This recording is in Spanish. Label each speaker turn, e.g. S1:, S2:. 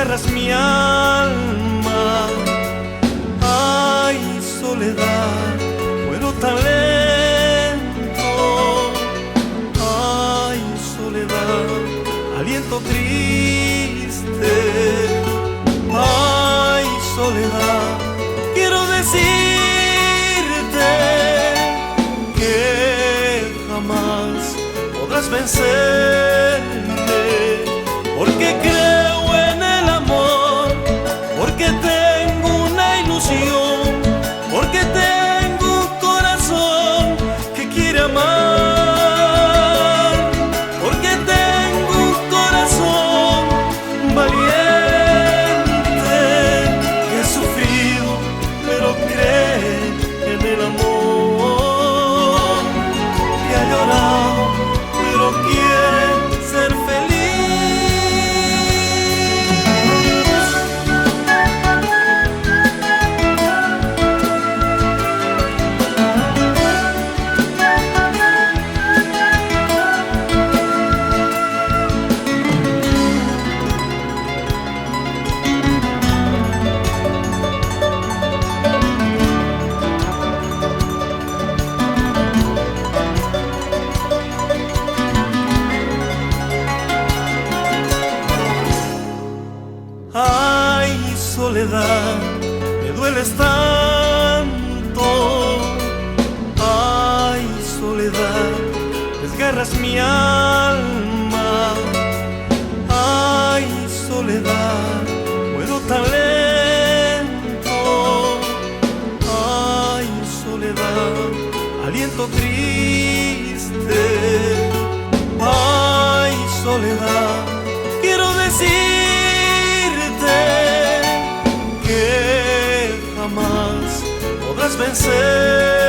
S1: desgarras mi alma. Ay, soledad, muero tan lento. Ay, soledad, aliento triste. Ay, soledad, quiero decirte que jamás podrás vencerme, porque creo en el amor, porque tengo una ilusión, porque tengo un corazón que quiere amar, porque tengo un corazón valiente que ha sufrido pero cree en el amor, que ha llorado pero quiere ser feliz. Ay, soledad, me dueles tanto. Ay, soledad, desgarras mi alma. Ay, soledad, muero tan lento. Ay, soledad, aliento triste. Ay, soledad, quiero decirte que jamás podrás vencer.